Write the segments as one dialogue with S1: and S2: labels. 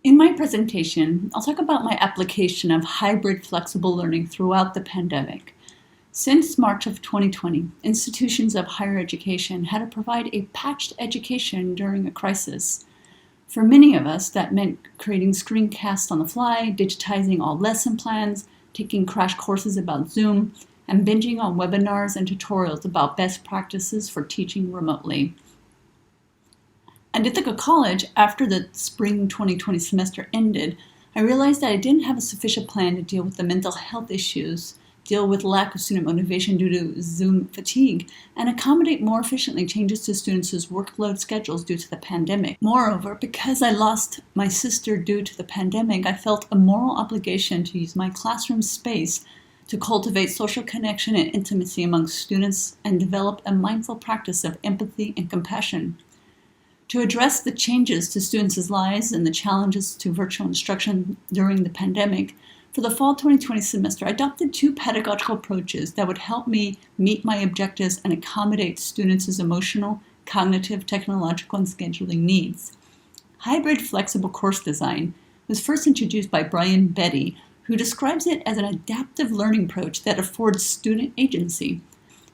S1: In my presentation, I'll talk about my application of hybrid flexible learning throughout the pandemic. Since March of 2020, institutions of higher education had to provide a patched education during a crisis. For many of us, that meant creating screencasts on the fly, digitizing all lesson plans, taking crash courses about Zoom, and binging on webinars and tutorials about best practices for teaching remotely. At Ithaca College, after the spring 2020 semester ended, I realized that I didn't have a sufficient plan to deal with the mental health issues, deal with lack of student motivation due to Zoom fatigue, and accommodate more efficiently changes to students' workload schedules due to the pandemic. Moreover, because I lost my sister due to the pandemic, I felt a moral obligation to use my classroom space to cultivate social connection and intimacy among students and develop a mindful practice of empathy and compassion. To address the changes to students' lives and the challenges to virtual instruction during the pandemic, for the fall 2020 semester, I adopted two pedagogical approaches that would help me meet my objectives and accommodate students' emotional, cognitive, technological, and scheduling needs. Hybrid flexible course design was first introduced by Brian Betty, who describes it as an adaptive learning approach that affords student agency.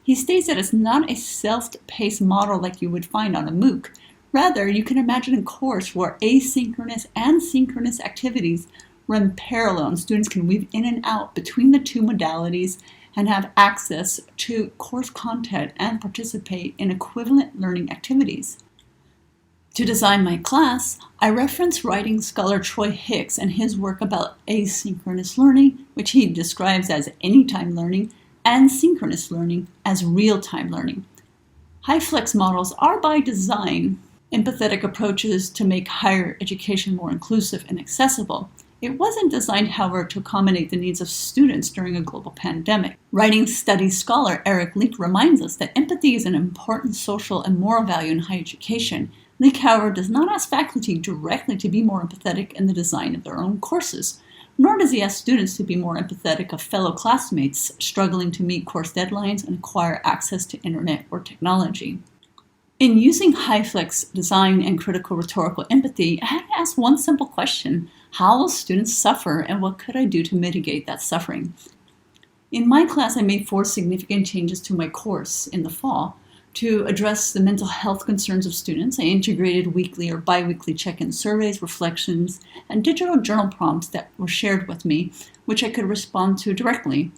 S1: He states that it's not a self-paced model like you would find on a MOOC. Rather, you can imagine a course where asynchronous and synchronous activities run parallel and students can weave in and out between the two modalities and have access to course content and participate in equivalent learning activities. To design my class, I reference writing scholar Troy Hicks and his work about asynchronous learning, which he describes as anytime learning, and synchronous learning as real-time learning. High-flex models are by design empathetic approaches to make higher education more inclusive and accessible. It wasn't designed, however, to accommodate the needs of students during a global pandemic. Writing studies scholar Eric Leek reminds us that empathy is an important social and moral value in higher education. Leek, however, does not ask faculty directly to be more empathetic in the design of their own courses, nor does he ask students to be more empathetic of fellow classmates struggling to meet course deadlines and acquire access to internet or technology. In using high-flex design and critical rhetorical empathy, I had to ask one simple question: how will students suffer, and what could I do to mitigate that suffering? In my class, I made 4 significant changes to my course in the fall. To address the mental health concerns of students, I integrated weekly or bi-weekly check-in surveys, reflections, and digital journal prompts that were shared with me, which I could respond to directly.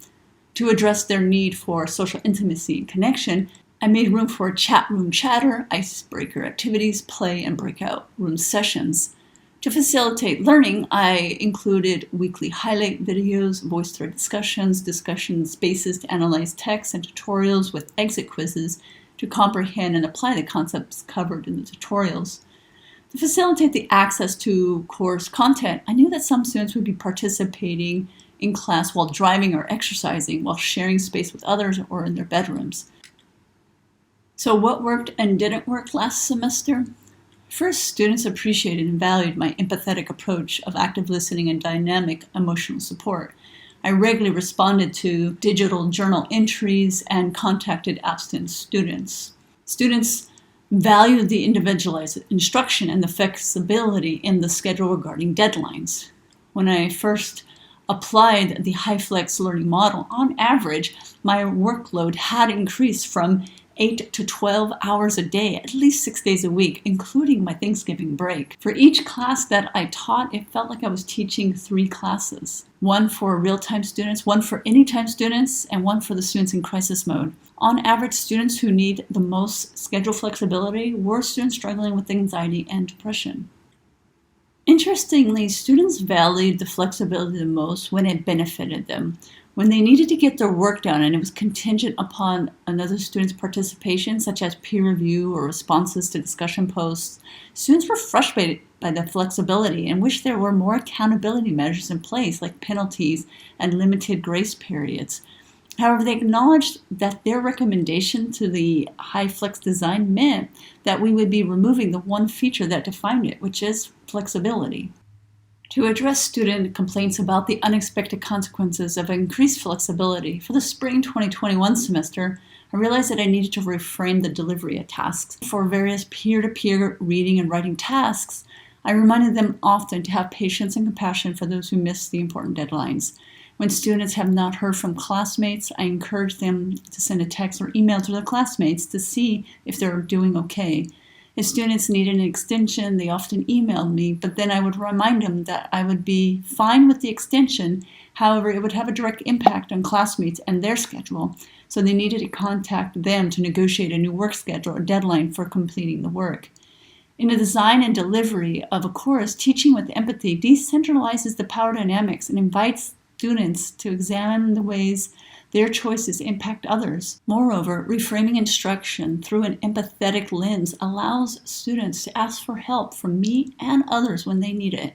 S1: To address their need for social intimacy and connection, I made room for chat room chatter, icebreaker activities, play, and breakout room sessions. To facilitate learning, I included weekly highlight videos, voice thread discussions, discussion spaces to analyze text, and tutorials with exit quizzes to comprehend and apply the concepts covered in the tutorials. To facilitate the access to course content, I knew that some students would be participating in class while driving or exercising, while sharing space with others, or in their bedrooms. So what worked and didn't work last semester? First, students appreciated and valued my empathetic approach of active listening and dynamic emotional support. I regularly responded to digital journal entries and contacted absent students. Students valued the individualized instruction and the flexibility in the schedule regarding deadlines. When I first applied the high-flex learning model, on average, my workload had increased from 8 to 12 hours a day, at least 6 days a week, including my Thanksgiving break. For each class that I taught, it felt like I was teaching 3 classes. One for real-time students, one for anytime students, and one for the students in crisis mode. On average, students who need the most schedule flexibility were students struggling with anxiety and depression. Interestingly, students valued the flexibility the most when it benefited them. When they needed to get their work done and it was contingent upon another student's participation, such as peer review or responses to discussion posts, students were frustrated by the flexibility and wished there were more accountability measures in place, like penalties and limited grace periods. However, they acknowledged that their recommendation to the high-flex design meant that we would be removing the one feature that defined it, which is flexibility. To address student complaints about the unexpected consequences of increased flexibility, for the spring 2021 semester, I realized that I needed to reframe the delivery of tasks. For various peer-to-peer reading and writing tasks, I reminded them often to have patience and compassion for those who miss the important deadlines. When students have not heard from classmates, I encourage them to send a text or email to their classmates to see if they're doing okay. If students needed an extension, they often emailed me, but then I would remind them that I would be fine with the extension. However, it would have a direct impact on classmates and their schedule, so they needed to contact them to negotiate a new work schedule or deadline for completing the work. In the design and delivery of a course, teaching with empathy decentralizes the power dynamics and invites students to examine the ways their choices impact others. Moreover, reframing instruction through an empathetic lens allows students to ask for help from me and others when they need it.